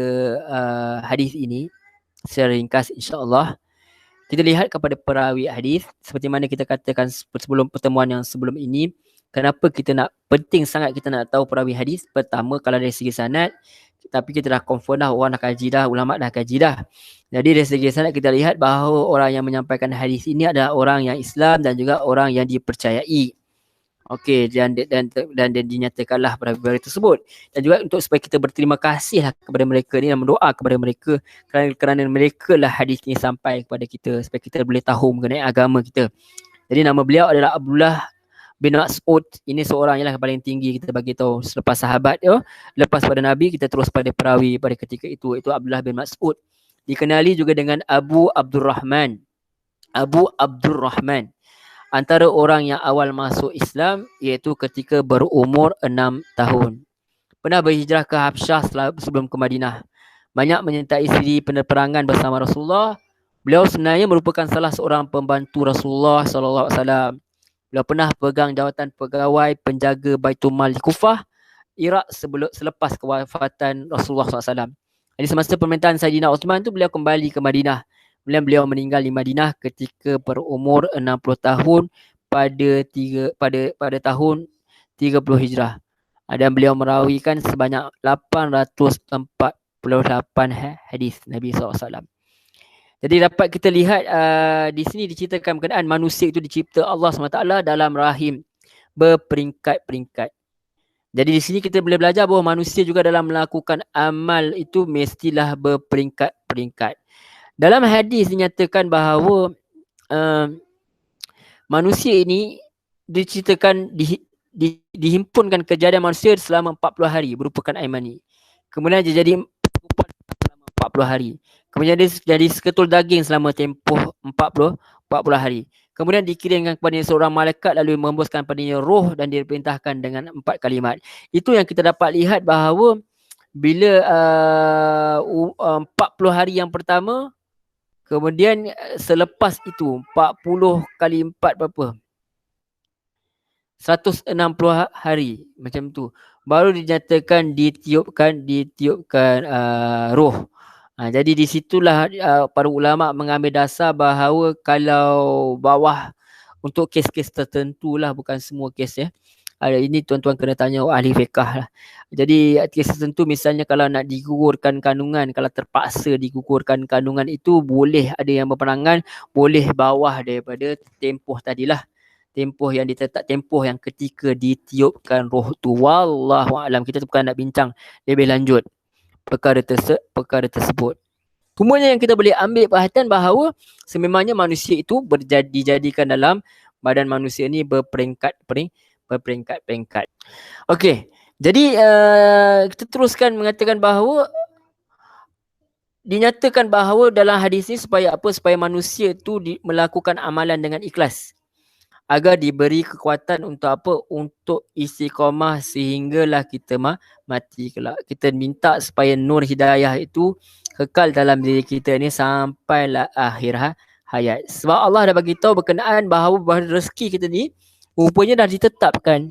hadis ini secara ringkas, insya-Allah kita lihat kepada perawi hadis. Seperti mana kita katakan sebelum pertemuan yang sebelum ini, kenapa penting sangat kita nak tahu perawi hadis. Pertama, kalau dari segi sanad, tapi kita dah confirm dah, orang dah kaji dah, ulama dah kaji dah. Jadi dari segi sanad kita lihat bahawa orang yang menyampaikan hadis ini adalah orang yang Islam dan juga orang yang dipercayai. Okey, dan dinyatakanlah perawi tersebut. Dan juga untuk supaya kita berterima kasihlah kepada mereka ni dan berdoa kepada mereka kerana mereka lah hadis ini sampai kepada kita supaya kita boleh tahu mengenai agama kita. Jadi nama beliau adalah Abdullah bin Mas'ud. Ini seorang yang paling tinggi kita bagi tahu selepas sahabat ya. Lepas pada Nabi kita terus pada perawi pada ketika itu Abdullah bin Mas'ud. Dikenali juga dengan Abu Abdurrahman. Antara orang yang awal masuk Islam, iaitu ketika berumur 6 tahun. Pernah berhijrah ke Habsyah sebelum ke Madinah. Banyak menyertai siri peperangan bersama Rasulullah. Beliau sebenarnya merupakan salah seorang pembantu Rasulullah SAW. Beliau pernah pegang jawatan pegawai penjaga Baitul Mal di Kufah, Iraq selepas kewafatan Rasulullah SAW. Jadi semasa pemerintahan Sayyidina Uthman tu beliau kembali ke Madinah. Kemudian beliau meninggal di Madinah ketika berumur 60 tahun pada tahun 30 Hijrah. Dan beliau merawikan sebanyak 848 hadis Nabi SAW. Jadi dapat kita lihat di sini diceritakan berkenaan manusia itu dicipta Allah SWT dalam rahim berperingkat-peringkat. Jadi di sini kita boleh belajar bahawa manusia juga dalam melakukan amal itu mestilah berperingkat-peringkat. Dalam hadis dinyatakan bahawa manusia ini diceritakan dihimpunkan kejadian manusia selama 40 hari berupakan air mani. Kemudian dia jadi selama 40 hari. Kemudian dia jadi seketul daging selama tempoh 40 hari. Kemudian dikirimkan kepada seorang malaikat lalu menghembuskan padanya roh dan diperintahkan dengan 4 kalimat. Itu yang kita dapat lihat bahawa bila 40 hari yang pertama, kemudian selepas itu 40 kali 4 berapa? 160 hari macam tu. Baru dinyatakan ditiupkan roh. Jadi di situlah para ulama mengambil dasar bahawa kalau bawah untuk kes-kes tertentu lah, bukan semua kes ya. Ini tuan-tuan kena tanya ahli fiqh lah. Jadi kes tertentu misalnya kalau nak digugurkan kandungan, kalau terpaksa digugurkan kandungan itu boleh ada yang berpandangan boleh bawah daripada tempoh tadilah. Tempoh yang ditetap, tempoh yang ketika ditiupkan roh tu. Wallahu a'lam. Kita bukan nak bincang lebih lanjut perkara tersebut. Cumanya yang kita boleh ambil perhatian bahawa sememangnya manusia itu dijadikan dalam badan manusia ni berperingkat-peringkat. Okey, Jadi kita teruskan mengatakan bahawa dinyatakan bahawa dalam hadis ini supaya apa? Supaya manusia tu melakukan amalan dengan ikhlas. Agar diberi kekuatan untuk apa? Untuk istiqamah sehinggalah kita mati kelak. Kita minta supaya nur hidayah itu kekal dalam diri kita ni sampailah akhir hayat. Sebab Allah dah bagi tahu berkenaan bahawa rezeki kita ni rupanya dah ditetapkan.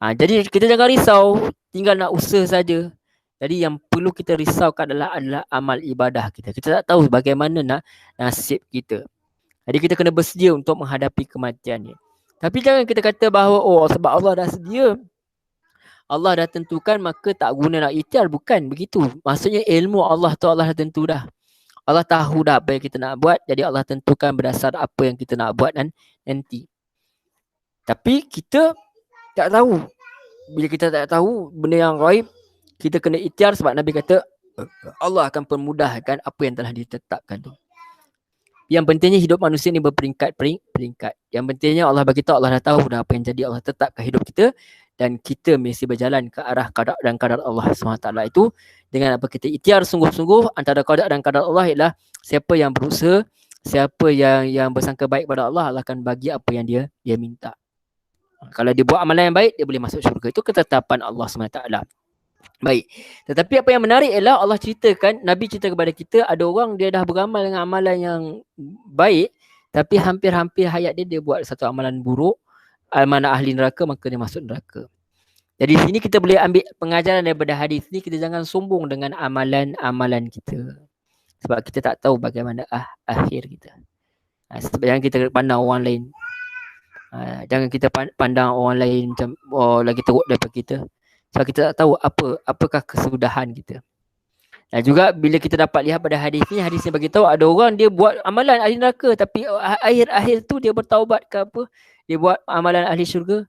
Jadi kita jangan risau, tinggal nak usaha saja. Jadi yang perlu kita risaukan adalah amal ibadah kita. Kita tak tahu bagaimana nasib kita. Jadi kita kena bersedia untuk menghadapi kematian ni. Tapi jangan kita kata bahawa sebab Allah dah sedia, Allah dah tentukan maka tak guna nak ikhtiar. Bukan begitu. Maksudnya ilmu Allah tu Allah dah tentu dah. Allah tahu dah apa yang kita nak buat. Jadi Allah tentukan berdasar apa yang kita nak buat nanti. Tapi kita tak tahu. Bila kita tak tahu benda yang gaib, kita kena ikhtiar sebab Nabi kata Allah akan permudahkan apa yang telah ditetapkan tu. Yang pentingnya hidup manusia ni berperingkat. Yang pentingnya Allah bagi tahu, Allah dah tahu dah apa yang jadi, Allah tetapkan hidup kita dan kita mesti berjalan ke arah qada dan qadar Allah SWT itu dengan apa? Kita ikhtiar sungguh-sungguh. Antara qada dan qadar Allah ialah siapa yang berusaha, siapa yang bersangka baik pada Allah, Allah akan bagi apa yang dia minta. Kalau dia buat amalan yang baik, dia boleh masuk syurga. Itu ketetapan Allah SWT. Baik. Tetapi apa yang menarik ialah Allah ceritakan, Nabi cerita kepada kita, ada orang dia dah beramal dengan amalan yang baik, tapi hampir-hampir hayat dia buat satu amalan buruk, mana ahli neraka, maka dia masuk neraka. Jadi sini kita boleh ambil pengajaran daripada hadis ni, kita jangan sombong dengan amalan-amalan kita. Sebab kita tak tahu bagaimana akhir kita. Sebab jangan kita pandang orang lain. Jangan kita pandang orang lain macam lagi teruk daripada kita. Sebab kita tak tahu apakah kesudahan kita. Dan juga bila kita dapat lihat pada hadis ni bagi tahu ada orang dia buat amalan ahli neraka, tapi akhir-akhir tu dia bertaubat ke apa, dia buat amalan ahli syurga,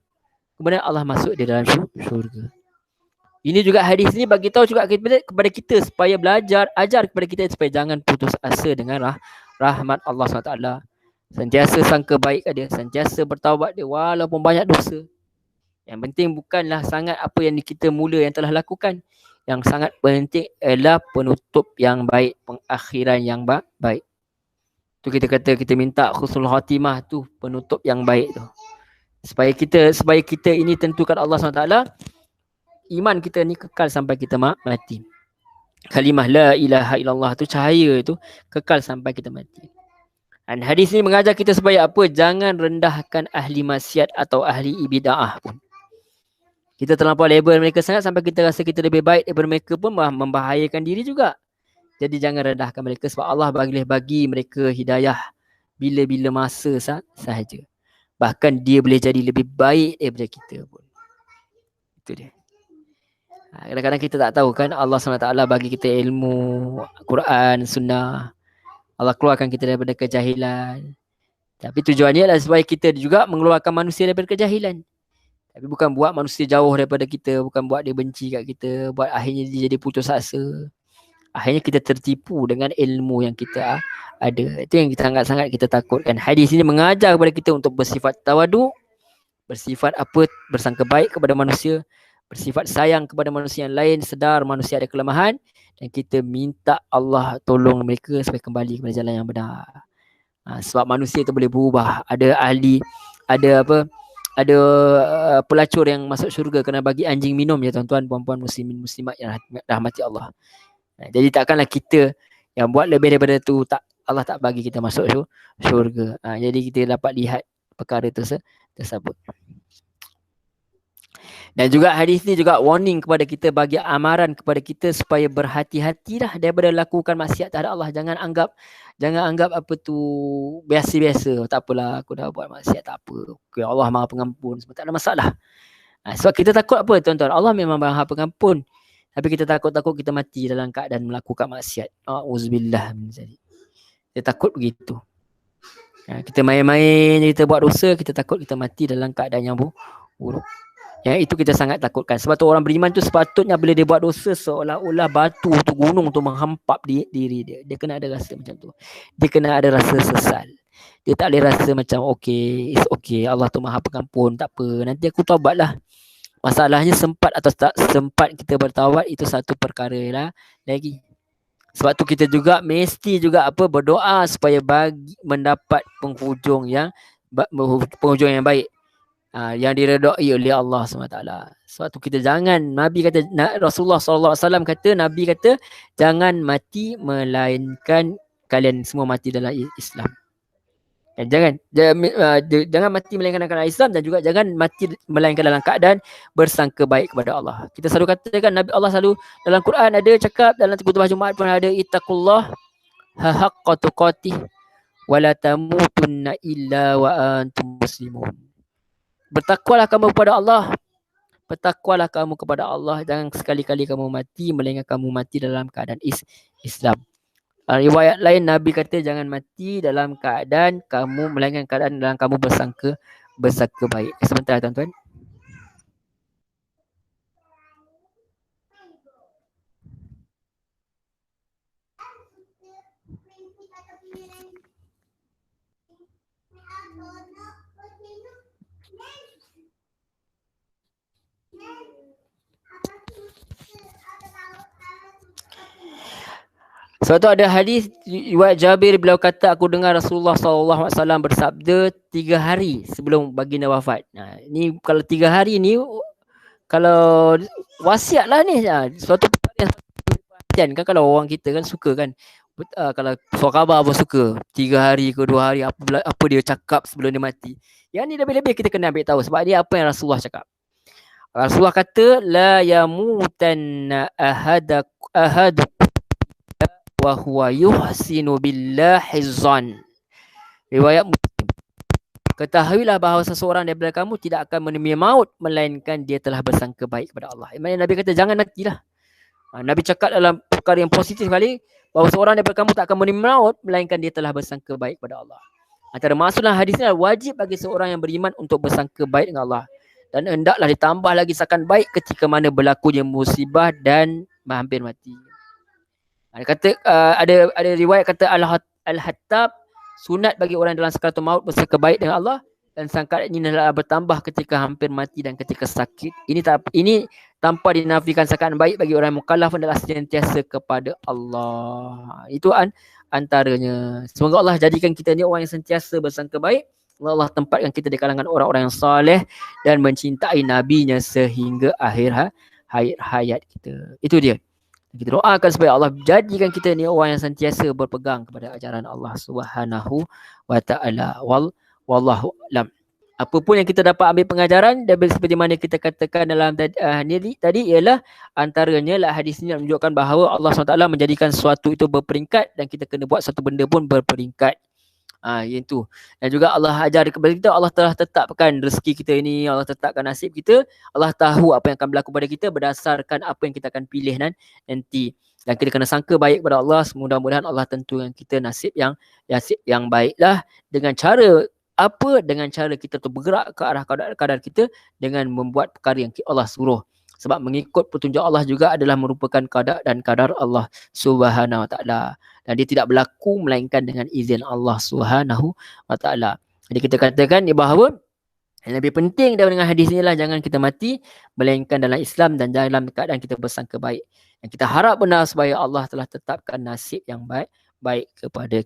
kemudian Allah masuk dia dalam syurga. Ini juga hadis ni bagi tahu juga kepada kita supaya ajar kepada kita supaya jangan putus asa dengan rahmat Allah SWT. Sentiasa sangka baik dia, sentiasa bertaubat dia walaupun banyak dosa. Yang penting bukanlah sangat apa yang kita mula yang telah lakukan. Yang sangat penting adalah penutup yang baik, pengakhiran yang baik. Tu kita kata kita minta husnul khatimah tu, penutup yang baik tu. Supaya kita ini tentukan Allah SWT, iman kita ni kekal sampai kita mati. Kalimah la ilaha illallah tu, cahaya tu kekal sampai kita mati. Dan hadis ni mengajar kita supaya apa? Jangan rendahkan ahli maksiat atau ahli bid'ah pun. Kita terlampau label mereka sangat sampai kita rasa kita lebih baik daripada mereka pun membahayakan diri juga. Jadi jangan rendahkan mereka sebab Allah bagi mereka hidayah bila-bila masa sahaja. Bahkan dia boleh jadi lebih baik daripada kita pun. Itu dia. Kadang-kadang kita tak tahu kan Allah SWT bagi kita ilmu, Quran, Sunnah. Allah keluarkan kita daripada kejahilan. Tapi tujuannya adalah supaya kita juga mengeluarkan manusia daripada kejahilan. Tapi bukan buat manusia jauh daripada kita, bukan buat dia benci kat kita, buat akhirnya dia jadi putus asa. Akhirnya kita tertipu dengan ilmu yang kita ada. Itu yang kita sangat-sangat kita takutkan. Hadis ini mengajar kepada kita untuk bersifat tawadu, bersifat bersangka baik kepada manusia, bersifat sayang kepada manusia yang lain, sedar manusia ada kelemahan, dan kita minta Allah tolong mereka supaya kembali kepada jalan yang benar. Sebab manusia itu boleh berubah. Ada pelacur yang masuk syurga kena bagi anjing minum ya tuan-tuan, puan-puan muslimin muslimat yang rahmati Allah. Jadi takkanlah kita yang buat lebih daripada tu, Allah tak bagi kita masuk syurga. Jadi kita dapat lihat perkara tersebut. Dan juga hadis ni juga warning kepada kita, bagi amaran kepada kita supaya berhati-hatilah daripada lakukan maksiat terhadap Allah. Jangan anggap apa tu biasa-biasa. Tak apalah, aku dah buat maksiat, tak apa. Okay, Allah Maha Pengampun, sebab tak ada masalah. Sebab kita takut apa tuan-tuan? Allah memang Maha Pengampun. Tapi kita takut kita mati dalam keadaan melakukan maksiat. Auzubillah min zalik. Kita takut begitu. Kita main-main, kita buat dosa, kita takut kita mati dalam keadaan yang buruk. Yang itu kita sangat takutkan. Sebab tu orang beriman tu sepatutnya bila dia buat dosa, seolah-olah batu tu, gunung tu menghampap diri dia. Dia kena ada rasa macam tu. Dia kena ada rasa sesal. Dia tak boleh rasa macam okay, it's okay, Allah tu Maha Pengampun, tak apa, nanti aku taubat lah. Masalahnya sempat atau tak sempat kita bertaubat itu satu perkara lah lagi. Sebab tu kita juga mesti juga berdoa supaya bagi mendapat penghujung yang penghujung yang baik. Yang diredai oleh Allah SWT. Sebab tu kita jangan, Nabi kata, Rasulullah SAW kata, Nabi kata, jangan mati melainkan kalian semua mati dalam Islam. Jangan mati melainkan dalam Islam, dan juga jangan mati melainkan dalam keadaan bersangka baik kepada Allah. Kita selalu katakan, Nabi Allah selalu dalam Quran ada cakap, dalam khutbah Jumaat pun ada, ittaqullah haqqa tuqatih wa la tamutunna illa wa antum muslimun. Bertakwalah kamu kepada Allah. Bertakwalah kamu kepada Allah. Jangan sekali-kali kamu mati melainkan kamu mati dalam keadaan Islam. Riwayat lain Nabi kata jangan mati dalam keadaan kamu melainkan keadaan dalam kamu bersangka baik. Sebentar tuan-tuan. Sebab tu ada hadis riwayat Jabir, beliau kata aku dengar Rasulullah SAW bersabda 3 hari sebelum baginda wafat. Ni kalau 3 hari ni kalau wasiat lah ni. Suatu perhatian kan, kalau orang kita kan suka kan. Kalau suara khabar pun suka 3 hari ke 2 hari apa dia cakap sebelum dia mati. Yang ni lebih-lebih kita kena ambil tahu sebab dia apa yang Rasulullah cakap. Rasulullah kata la yamutanna ahaduk wa huwa yuhsinu billahi zan. Riwayat Muslim. Ketahuilah bahawa seseorang daripada kamu tidak akan menemui maut melainkan dia telah bersangka baik kepada Allah. Maksudnya Nabi kata jangan matilah. Nabi cakap dalam perkara yang positif sekali bahawa seorang daripada kamu tak akan menemui maut melainkan dia telah bersangka baik kepada Allah. Antara maksudlah hadis ini wajib bagi seorang yang beriman untuk bersangka baik dengan Allah. Dan hendaklah ditambah lagi sangkaan baik ketika mana berlakunya musibah dan hampir mati. Kata ada riwayat kata Al-Hattab, sunat bagi orang dalam sakaratul maut bersangka baik dengan Allah, dan sangkaan ini adalah bertambah ketika hampir mati dan ketika sakit. Ini tanpa dinafikan sangkaan baik bagi orang mukallaf adalah sentiasa kepada Allah. Itu antaranya. Semoga Allah jadikan kita ni orang yang sentiasa bersangka baik. Allah tempatkan kita di kalangan orang-orang yang soleh dan mencintai nabinya sehingga akhir hayat kita. Itu dia. Kita doakan supaya Allah jadikan kita ni orang yang sentiasa berpegang kepada ajaran Allah Subhanahu wa taala. Wallahu a'lam. Apapun yang kita dapat ambil pengajaran dan seperti mana kita katakan dalam tadi ialah antaranya lah hadis ini menunjukkan bahawa Allah SWT menjadikan sesuatu itu berperingkat dan kita kena buat satu benda pun berperingkat. Itu. Dan juga Allah ajar kepada kita, Allah telah tetapkan rezeki kita ini, Allah tetapkan nasib kita, Allah tahu apa yang akan berlaku pada kita berdasarkan apa yang kita akan pilih nanti. Dan kita kena sangka baik kepada Allah. Mudah-mudahan Allah tentukan kita nasib yang baiklah. Dengan cara apa? Dengan cara kita tu bergerak ke arah kadar kita dengan membuat perkara yang Allah suruh. Sebab mengikut petunjuk Allah juga adalah merupakan kadar Allah Subhanahu wa taala. Dan dia tidak berlaku melainkan dengan izin Allah Subhanahu wa taala. Jadi kita katakan bahawa yang lebih penting dengan hadis inilah jangan kita mati melainkan dalam Islam dan dalam keadaan kita bersangka baik. Dan kita harap benar supaya Allah telah tetapkan nasib yang baik kepada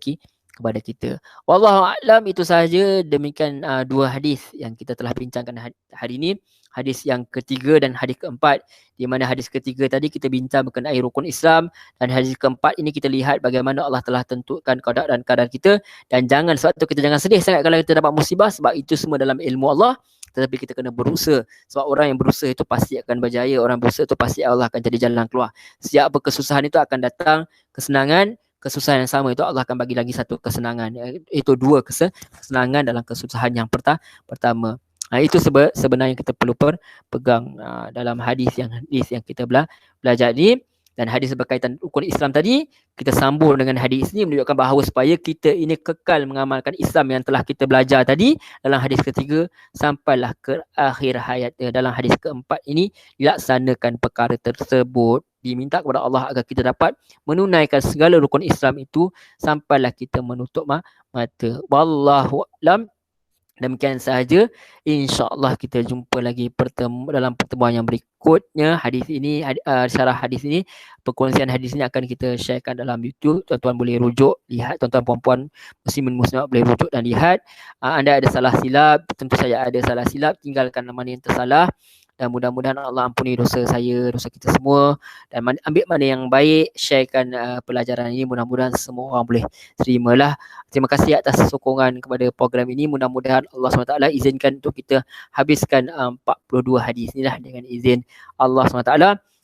kita. Wallahu a'lam. Itu sahaja, demikian dua hadis yang kita telah bincangkan hari ini. Hadis yang ketiga dan hadis keempat, di mana hadis ketiga tadi kita bincang mengenai rukun Islam, dan hadis keempat ini kita lihat bagaimana Allah telah tentukan kadar kita. Dan sebab tu kita jangan sedih sangat kalau kita dapat musibah, sebab itu semua dalam ilmu Allah. Tetapi kita kena berusaha, sebab orang yang berusaha itu pasti akan berjaya. Orang berusaha itu pasti Allah akan jadi jalan keluar. Setiap kesusahan itu akan datang kesenangan, kesusahan yang sama itu Allah akan bagi lagi satu kesenangan. Itu dua kesenangan dalam kesusahan yang pertama. Itu sebenarnya kita perlu pegang dalam hadis yang kita belajar ni. Dan hadis berkaitan rukun Islam tadi kita sambung dengan hadis ni menunjukkan bahawa supaya kita ini kekal mengamalkan Islam yang telah kita belajar tadi dalam hadis ketiga sampailah ke akhir hayat. Dalam hadis keempat ini dilaksanakan perkara tersebut, diminta kepada Allah agar kita dapat menunaikan segala rukun Islam itu sampailah kita menutup mata. Wallahu a'lam. Demikian sahaja. InsyaAllah kita jumpa lagi dalam pertemuan yang berikutnya. Hadis ini, syarah hadis ini, perkongsian hadis ini akan kita sharekan dalam YouTube. Tuan-tuan boleh rujuk, lihat. Tuan-tuan puan-puan muslimin muslimat boleh rujuk dan lihat. Anda ada salah silap, tentu saya ada salah silap. Tinggalkan mana yang tersalah. Dan mudah-mudahan Allah ampuni dosa saya, dosa kita semua. Dan ambil mana yang baik, sharekan pelajaran ini. Mudah-mudahan semua orang boleh terimalah. Terima kasih atas sokongan kepada program ini. Mudah-mudahan Allah SWT izinkan untuk kita habiskan 42 hadis ni lah dengan izin Allah SWT.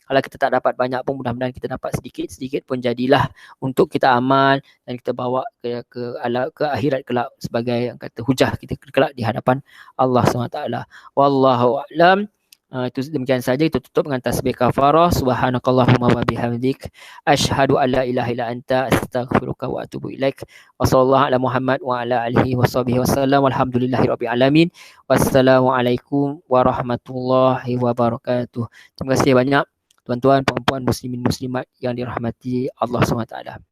Kalau kita tak dapat banyak pun, mudah-mudahan kita dapat sedikit-sedikit pun jadilah untuk kita amal dan kita bawa ke akhirat kelak sebagai yang kata hujah kita kelak di hadapan Allah SWT. Wallahu a'lam. Itu demikian saja, kita tutup dengan tasbih kafarah. Subhanakallahumma wa bihamdik asyhadu an la ilaha illa anta astaghfiruka wa atubu ilaik. Wa sallallahu ala Muhammad wa ala alihi wa sahbihi wasallam. Walhamdulillahirabbil alamin. Wassalamualaikum warahmatullahi wabarakatuh. Terima kasih banyak tuan-tuan, puan-puan, muslimin muslimat yang dirahmati Allah SWT.